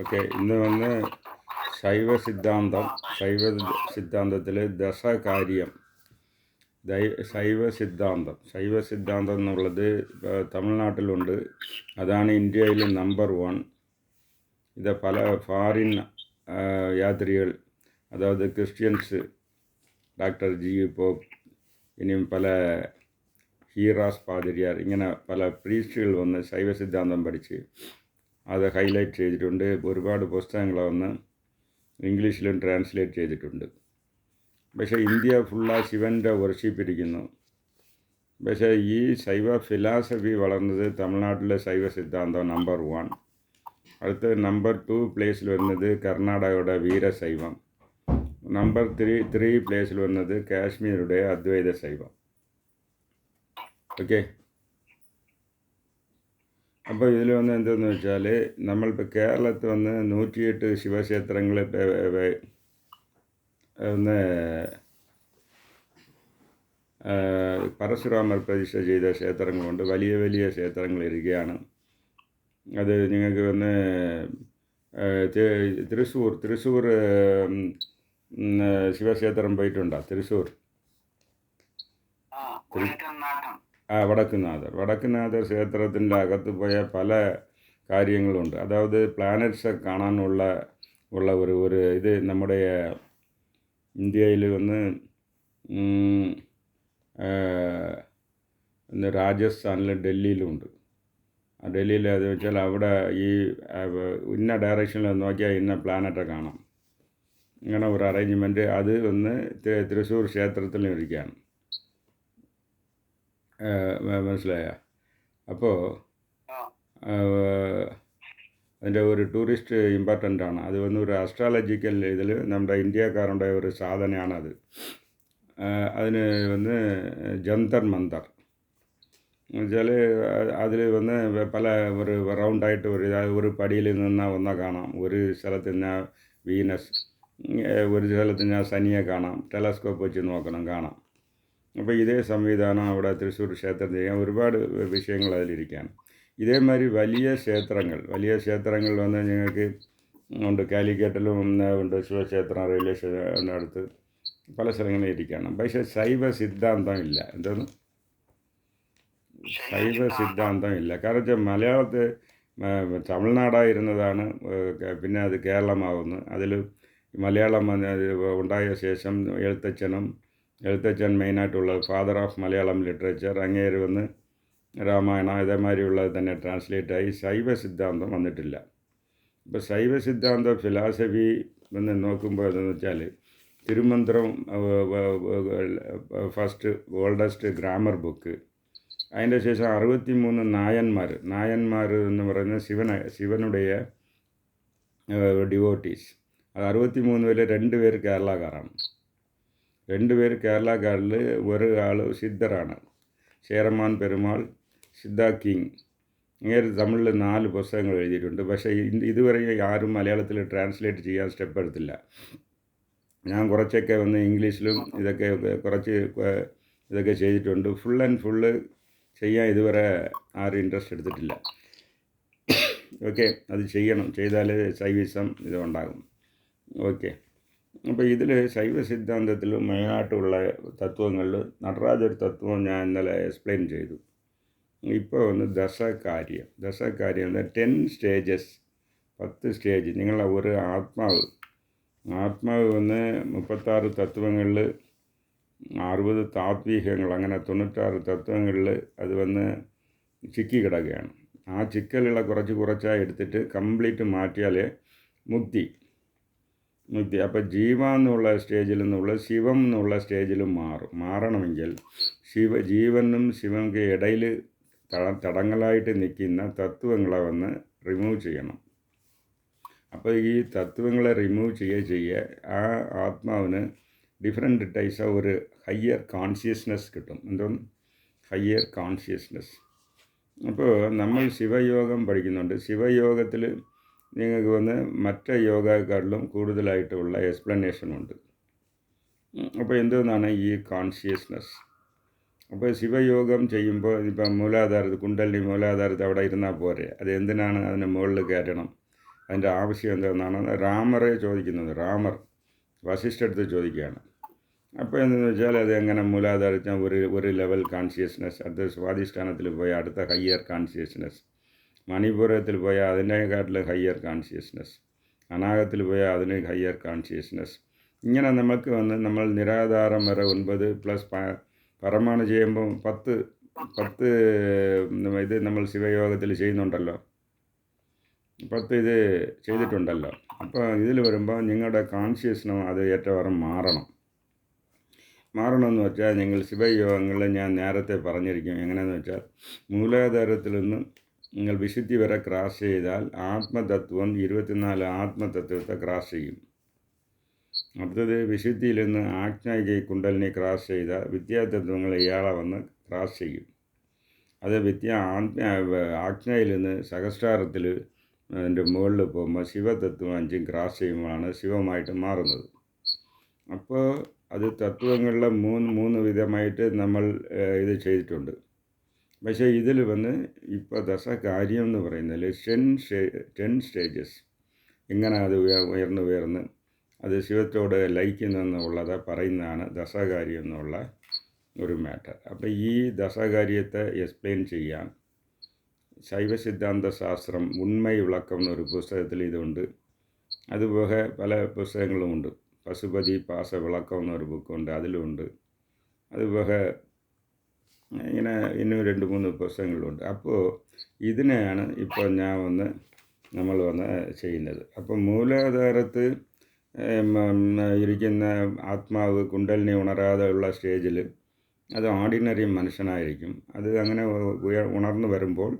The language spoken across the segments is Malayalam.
ഓക്കെ, ഇന്ന് വന്ന് ശൈവ സിദ്ധാന്തം. ശൈവ സിദ്ധാന്തത്തിൽ ദശകാര്യം, ശൈവ സിദ്ധാന്തം എന്നുള്ളത് തമിഴ്നാട്ടിലുണ്ട്. അതാണ് ഇന്ത്യയിൽ നമ്പർ 1. ഇത് പല ഫാറിൻ യാത്രികൾ, അതായത് ക്രിസ്ത്യൻസ്, ഡോക്ടർ ജി പോപ്പ്, ഇനിയും പല ഹീറാസ് പാതിരിയാർ, ഇങ്ങനെ പല പ്രീസ്റ്റുകൾ വന്ന് ശൈവ സിദ്ധാന്തം പഠിച്ച് അത് ഹൈലൈറ്റ് ചെയ്തിട്ടുണ്ട്. ഒരുപാട് പുസ്തകങ്ങൾ വന്ന് ഇംഗ്ലീഷിലും ട്രാൻസ്ലേറ്റ് ചെയ്തിട്ടുണ്ട്. പക്ഷേ ഇന്ത്യ ഫുള്ളാ ശിവൻ്റെ വർഷിപ്പ് ഇരിക്കുന്നു. പക്ഷേ ഈ ശൈവ ഫിലോസഫി വളർന്നത് തമിഴ്നാട്ടിലെ ശൈവ സിദ്ധാന്തം നമ്പർ 1. അടുത്ത് നമ്പർ 2 പ്ലേസിൽ വരുന്നത് കർണാടകയുടെ വീരശൈവം. നമ്പർ 3 പ്ലേസിൽ വരുന്നത് കാശ്മീരുടെ അദ്വൈത ശൈവം. ഓക്കെ, അപ്പോൾ ഇതിൽ വന്ന് എന്തെന്ന് വെച്ചാൽ, നമ്മളിപ്പോൾ കേരളത്തിൽ വന്ന് 108 ശിവക്ഷേത്രങ്ങൾ ഒന്ന് പരശുരാമർ പ്രതിഷ്ഠ ചെയ്ത ക്ഷേത്രങ്ങളുണ്ട്. വലിയ വലിയ ക്ഷേത്രങ്ങൾ ഇരിക്കുകയാണ്. അത് നിങ്ങൾക്ക് വന്ന് തൃശ്ശൂർ ശിവക്ഷേത്രം പോയിട്ടുണ്ടോ? തൃശ്ശൂർ വടക്കുന്നാഥർ ക്ഷേത്രത്തിൻ്റെ അകത്ത് പോയ പല കാര്യങ്ങളുണ്ട്. അതായത് പ്ലാനറ്റ്സ് കാണാനുള്ള ഒരു ഇത് നമ്മുടെ ഇന്ത്യയിൽ വന്ന് രാജസ്ഥാനിലും ഡൽഹിയിലുമുണ്ട്. ഡൽഹിയിൽ അത് വെച്ചാൽ അവിടെ ഈ ഇന്ന ഡയറക്ഷനിൽ നോക്കിയാൽ ഇന്ന പ്ലാനറ്റ് കാണാം. ഇങ്ങനെ ഒരു അറേഞ്ച്മെൻറ്റ് അത് ഒന്ന് തൃശ്ശൂർ ക്ഷേത്രത്തിലും ഇരിക്കുകയാണ്. മനസ്സിലായ? അപ്പോൾ അതിൻ്റെ ഒരു ടൂറിസ്റ്റ് ഇമ്പോർട്ടൻ്റ് ആണ്. അത് വന്ന് ഒരു അസ്ട്രോളജിക്കൽ ഇതിൽ നമ്മുടെ ഇന്ത്യക്കാരുടെ ഒരു സാധനയാണത്. അതിന് വന്ന് ജന്തർ മന്തർ എന്നുവെച്ചാൽ അതിൽ വന്ന് പല ഒരു റൗണ്ടായിട്ട് ഒരു പടിയിൽ നിന്നാൽ ഒന്ന കാണാം. ഒരു സ്ഥലത്ത് നിന്നാൽ വീനസ്, ഒരു സ്ഥലത്ത് നിന്നാൽ ശനിയെ കാണാം. ടെലസ്കോപ്പ് വെച്ച് നോക്കണം, കാണാം. അപ്പോൾ ഇതേ സംവിധാനം അവിടെ തൃശ്ശൂർ ക്ഷേത്രത്തിൽ ചെയ്യാൻ ഒരുപാട് വിഷയങ്ങൾ അതിലിരിക്കുകയാണ്. ഇതേമാതിരി വലിയ ക്ഷേത്രങ്ങൾ വന്ന് നിങ്ങൾക്ക് ഉണ്ട്. കാലിക്കറ്റിലും ഉണ്ട് ശിവക്ഷേത്രം, റെയിൽവേ സ്റ്റേഷൻ്റെ അടുത്ത് പല സ്ഥലങ്ങളിൽ ഇരിക്കുകയാണ്. പക്ഷേ ശൈവ സിദ്ധാന്തം ഇല്ല. എന്താണ് ശൈവ സിദ്ധാന്തം ഇല്ല? കാരണം വെച്ചാൽ മലയാളത്തിൽ തമിഴ്നാടായിരുന്നതാണ്, പിന്നെ അത് കേരളമാവുന്നു. അതിൽ മലയാളം ഉണ്ടായ ശേഷം എഴുത്തച്ഛൻ മെയിനായിട്ടുള്ള ഫാദർ ഓഫ് മലയാളം ലിറ്ററേച്ചർ. അങ്ങേര് വന്ന് രാമായണം ഇതേമാതിരിയുള്ളത് തന്നെ ട്രാൻസ്ലേറ്റ് ആയി. ശൈവ സിദ്ധാന്തം വന്നിട്ടില്ല. ഇപ്പോൾ ശൈവ സിദ്ധാന്ത ഫിലോസഫി എന്ന് നോക്കുമ്പോൾ എന്താണെന്ന് വെച്ചാൽ, തിരുമന്ത്രം ഫസ്റ്റ് ഓൾഡസ്റ്റ് ഗ്രാമർ ബുക്ക്. അതിൻ്റെ ശേഷം 63 നായന്മാർ എന്ന് പറയുന്ന ശിവനുடைய ഡിവോട്ടീസ്. അത് 63 പേര് 2 പേര് കേരളക്കാരാണ്. 2 പേര് കേരളക്കാരിൽ ഒരാൾ സിദ്ധറാണ്, ചേരമാൻ പെരുമാൾ, സിദ്ധ കിങ്. ഇങ്ങനെ തമിഴിൽ 4 പുസ്തകങ്ങൾ എഴുതിയിട്ടുണ്ട്. പക്ഷേ ഇതുവരെ ആരും മലയാളത്തിൽ ട്രാൻസ്ലേറ്റ് ചെയ്യാൻ സ്റ്റെപ്പ് എടുത്തില്ല. ഞാൻ കുറച്ചൊക്കെ വന്ന് ഇംഗ്ലീഷിലും ഇതൊക്കെ ചെയ്തിട്ടുണ്ട്. ഫുൾ ആൻഡ് ഫുള്ള് ചെയ്യാൻ ഇതുവരെ ആരും ഇൻട്രസ്റ്റ് എടുത്തിട്ടില്ല. ഓക്കെ, അത് ചെയ്യണം. ചെയ്താലേ ശൈവിസം ഇത് ഉണ്ടാകും. ഓക്കെ, അപ്പോൾ ഇതിൽ ശൈവ സിദ്ധാന്തത്തിൽ മെയിനായിട്ടുള്ള തത്വങ്ങളിൽ നടരാജൊരു തത്വം ഞാൻ ഇന്നലെ എക്സ്പ്ലെയിൻ ചെയ്തു. ഇപ്പോൾ ഒന്ന് ദശകാര്യം 10 സ്റ്റേജസ്, 10 സ്റ്റേജ്. നിങ്ങളെ ഒരു ആത്മാവ് വന്ന് 36 തത്വങ്ങളിൽ 60 താത്വികങ്ങൾ, അങ്ങനെ 96 തത്വങ്ങളിൽ അത് വന്ന് ചിക്കി കിടക്കുകയാണ്. ആ ചിക്കലുള്ള കുറച്ചായി എടുത്തിട്ട് കംപ്ലീറ്റ് മാറ്റിയാലേ മുക്തി. അപ്പോൾ ജീവ എന്നുള്ള സ്റ്റേജിൽ നിന്നുള്ള ശിവം എന്നുള്ള സ്റ്റേജിൽ മാറണമെങ്കിൽ ജീവനും ശിവനും ഇടയിൽ തടങ്ങളായിട്ട് നിൽക്കുന്ന തത്വങ്ങളെ വന്ന് റിമൂവ് ചെയ്യണം. അപ്പോൾ ഈ തത്വങ്ങളെ റിമൂവ് ചെയ്യുക ആ ആത്മാവിന് ഡിഫറെൻറ്റ് ടൈപ്സ് ഒരു ഹയ്യർ കോൺഷ്യസ്നെസ് കിട്ടും. എന്തോന്ന് ഹയ്യർ കോൺഷ്യസ്നെസ്. അപ്പോൾ നമ്മൾ ശിവയോഗം പഠിക്കുന്നുണ്ട്. ശിവയോഗത്തിൽ നിങ്ങൾക്ക് വന്ന് മറ്റ് യോഗക്കാരിലും കൂടുതലായിട്ടുള്ള എക്സ്പ്ലനേഷനുണ്ട്. അപ്പോൾ എന്തോന്നാണ് ഈ കോൺഷ്യസ്നെസ്? അപ്പോൾ ശിവയോഗം ചെയ്യുമ്പോൾ ഇപ്പം കുണ്ടലിനി മൂലാധാരത്ത് അവിടെ ഇരുന്നാൽ പോരെ, അത് എന്തിനാണ് അതിന് മുകളിൽ കയറ്റണം? അതിൻ്റെ ആവശ്യം എന്താണെന്നാണ് രാമറെ ചോദിക്കുന്നത്. രാമർ വസിഷ്ഠടുത്ത് ചോദിക്കുകയാണ്. അപ്പോൾ എന്തെന്ന് വെച്ചാൽ അത് എങ്ങനെ മൂലാധാരത്തിൽ ഒരു ലെവൽ കോൺഷ്യസ്നെസ്, അടുത്ത സ്വാധിഷ്ഠാനത്തിൽ പോയാൽ അടുത്ത ഹയ്യർ കോൺഷ്യസ്നെസ്, മണിപൂരത്തിൽ പോയാൽ അതിനേക്കാട്ടിലും ഹയ്യർ കോൺഷ്യസ്നെസ്, അനാഗത്തിൽ പോയാൽ അതിന് ഹയ്യർ കോൺഷ്യസ്നെസ്. ഇങ്ങനെ നമുക്ക് വന്ന് നമ്മൾ നിരാധാരം വരെ 9 പ്ലസ് പരമാണു ചെയ്യുമ്പോൾ 10 ഇത് നമ്മൾ ശിവയോഗത്തിൽ ചെയ്യുന്നുണ്ടല്ലോ, 10 ഇത് ചെയ്തിട്ടുണ്ടല്ലോ. അപ്പോൾ ഇതിൽ വരുമ്പോൾ നിങ്ങളുടെ കോൺഷ്യസ്നെസ് അത് ഏറ്റവും മാറണമെന്ന് വെച്ചാൽ നിങ്ങൾ ശിവയോഗങ്ങളിൽ ഞാൻ നേരത്തെ പറഞ്ഞിരിക്കും. എങ്ങനെയാണെന്ന് വെച്ചാൽ മൂലാധാരത്തിൽ നിന്ന് നിങ്ങൾ വിശുദ്ധി വരെ ക്രാസ് ചെയ്താൽ ആത്മതത്വം 24 ആത്മതത്വത്തെ ക്രാസ് ചെയ്യും. അടുത്തത് വിശുദ്ധിയിൽ നിന്ന് ആജ്ഞായിക കുണ്ടലിനെ ക്രാസ് ചെയ്താൽ വിദ്യാതത്വങ്ങൾ ഇയാളെ വന്ന് ക്രാസ് ചെയ്യും. അത് ആജ്ഞയിൽ നിന്ന് സഹസ്രാരത്തിൽ അതിൻ്റെ മുകളിൽ പോകുമ്പോൾ ശിവതത്വം 5 ക്രാസ് ചെയ്യുമ്പോഴാണ് ശിവമായിട്ട് മാറുന്നത്. അപ്പോൾ അത് തത്വങ്ങളിലെ മൂന്ന് വിധമായിട്ട് നമ്മൾ ഇത് ചെയ്തിട്ടുണ്ട്. പക്ഷേ ഇതിൽ വന്ന് ഇപ്പോൾ ദശകാര്യം എന്ന് പറയുന്നതിൽ 10 സ്റ്റേജസ് ഇങ്ങനെ അത് ഉയർന്ന് അത് ശിവത്തോട് ലയിക്കുന്നെന്നുള്ളത് പറയുന്നതാണ് ദശകാര്യം എന്നുള്ള ഒരു മാറ്റർ. അപ്പോൾ ഈ ദശകാര്യത്തെ എക്സ്പ്ലെയിൻ ചെയ്യാൻ ശൈവസിദ്ധാന്ത ശാസ്ത്രം ഉണ്മൈ വിളക്കം എന്നൊരു പുസ്തകത്തിൽ ഇതുണ്ട്. അതുപോലെ പല പുസ്തകങ്ങളുമുണ്ട്. പശുപതി പാസ വിളക്കം എന്നൊരു ബുക്കുണ്ട്, അതിലുമുണ്ട്. അതുപോലെ ഇങ്ങനെ ഇന്നും 2-3 പുസ്തകങ്ങളുണ്ട്. അപ്പോൾ ഇതിനെയാണ് ഇപ്പോൾ നമ്മൾ ചെയ്യുന്നത്. അപ്പോൾ മൂലാധാരത്ത് ഇരിക്കുന്ന ആത്മാവ് കുണ്ടലിനെ ഉണരാതെ ഉള്ള സ്റ്റേജിൽ അത് ഓർഡിനറി മനുഷ്യനായിരിക്കും. അത് അങ്ങനെ ഉണർന്നു വരുമ്പോൾ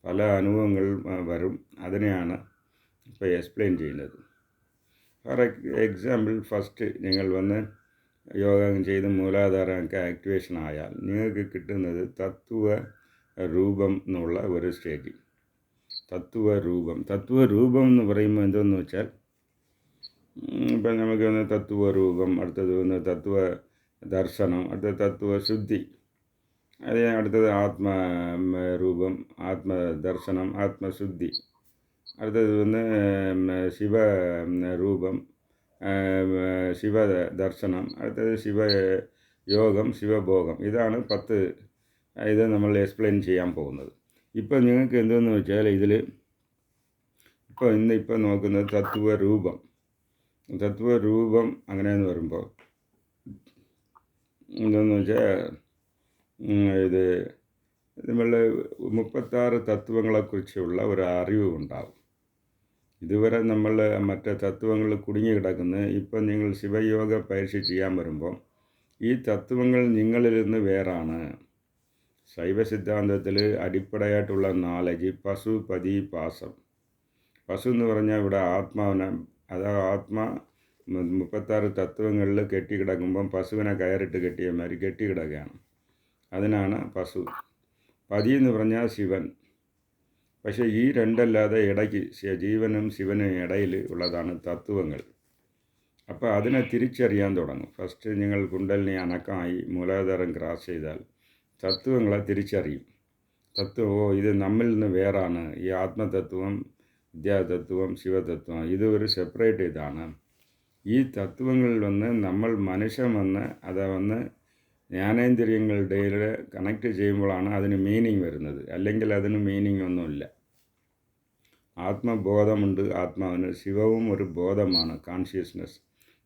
പല അനുഭവങ്ങൾ വരും. അതിനെയാണ് ഇപ്പോൾ എക്സ്പ്ലെയിൻ ചെയ്യുന്നത്. ഫോർ എക്സാമ്പിൾ, ഫസ്റ്റ് നിങ്ങൾ യോഗം ചെയ്ത് മൂലാധാരമൊക്കെ ആക്ടിവേഷൻ ആയാൽ നിങ്ങൾക്ക് കിട്ടുന്നത് തത്വ രൂപം എന്നുള്ള ഒരു സ്റ്റേജ്. തത്വരൂപം എന്ന് പറയുമ്പോൾ എന്തെന്ന് വെച്ചാൽ, ഇപ്പം നമുക്ക് തത്വരൂപം, അടുത്തത് തത്വ ദർശനം, അടുത്ത തത്വശുദ്ധി, അത് അടുത്തത് ആത്മരൂപം, ആത്മദർശനം, ആത്മശുദ്ധി, അടുത്തത് ശിവരൂപം, ശിവദർശനം, അടുത്തത് ശിവയോഗം, ശിവഭോഗം. ഇതാണ് 10 ഇത് നമ്മൾ എക്സ്പ്ലെയിൻ ചെയ്യാൻ പോകുന്നത്. ഇപ്പോൾ നിങ്ങൾക്ക് എന്തെന്ന് വെച്ചാൽ ഇതിൽ ഇപ്പോൾ നോക്കുന്നത് തത്വരൂപം അങ്ങനെയെന്ന് വരുമ്പോൾ എന്തെന്ന് വെച്ചാൽ ഇത് നമ്മളുടെ 36 തത്വങ്ങളെക്കുറിച്ചുള്ള ഒരു അറിവ് ഉണ്ടാവും. ഇതുവരെ നമ്മൾ മറ്റേ തത്വങ്ങൾ കുടുങ്ങി കിടക്കുന്നത്. ഇപ്പം നിങ്ങൾ ശിവയോഗ പരീക്ഷ ചെയ്യാൻ വരുമ്പോൾ ഈ തത്വങ്ങൾ നിങ്ങളിൽ നിന്ന് വേറാണ്. ശൈവ സിദ്ധാന്തത്തിൽ അടിപ്പടയായിട്ടുള്ള നാലേജ് പശു, പതി, പാസം. പശു എന്ന് പറഞ്ഞാൽ ഇവിടെ ആത്മാവിനെ, ആത്മാ 36 തത്വങ്ങളിൽ കെട്ടിക്കിടക്കുമ്പം പശുവിനെ കയറിട്ട് കെട്ടിയ മാതിരി കെട്ടിക്കിടക്കുകയാണ്. അതിനാണ് പശു. പതി എന്ന് പറഞ്ഞാൽ ശിവൻ. പക്ഷേ ഈ രണ്ടല്ലാതെ ഇടയ്ക്ക് ജീവനും ശിവനും ഇടയിൽ ഉള്ളതാണ് തത്വങ്ങൾ. അപ്പോൾ അതിനെ തിരിച്ചറിയാൻ തുടങ്ങും. ഫസ്റ്റ് നിങ്ങൾ കുണ്ടലിനെ അനക്കമായി മൂലാധാരം ക്രാസ് ചെയ്താൽ തത്വങ്ങളെ തിരിച്ചറിയും. ഇത് നമ്മിൽ നിന്ന് വേറാണ്. ഈ ആത്മതത്വം, വിദ്യാതത്വം, ശിവതത്വം ഇത് ഒരു സെപ്പറേറ്റ് ഇതാണ്. ഈ തത്വങ്ങളിൽ നമ്മൾ മനുഷ്യൻ അത് ജ്ഞാനേന്ദ്രിയങ്ങളുടെ കണക്ട് ചെയ്യുമ്പോഴാണ് അതിന് മീനിങ് വരുന്നത്. അല്ലെങ്കിൽ അതിന് മീനിങ് ഒന്നുമില്ല. ആത്മബോധമുണ്ട് ആത്മാവിന്. ശിവവും ഒരു ബോധമാണ്, കോൺഷ്യസ്നെസ്.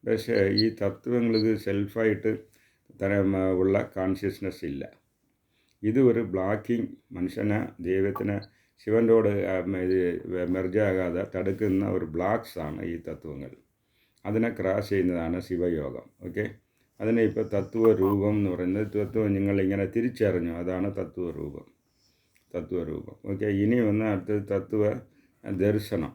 പക്ഷേ ഈ തത്വങ്ങൾക്ക് സെൽഫായിട്ട് ഉള്ള കോൺഷ്യസ്നെസ് ഇല്ല. ഇത് ഒരു ബ്ലോക്കിംഗ് മനുഷ്യനെ, ദൈവത്തിനെ ശിവൻ്റോട് മെർജാകാതെ തടുക്കുന്ന ഒരു ബ്ലോക്സാണ് ഈ തത്വങ്ങൾ. അതിനെ ക്രാസ് ചെയ്യുന്നതാണ് ശിവയോഗം. ഓക്കെ, അതിനെ ഇപ്പോൾ തത്വരൂപം എന്ന് പറയുന്നത്. തത്വം നിങ്ങളിങ്ങനെ തിരിച്ചറിഞ്ഞു, അതാണ് തത്വരൂപം. ഓക്കെ, ഇനി അടുത്തത് തത്വ ദർശനം.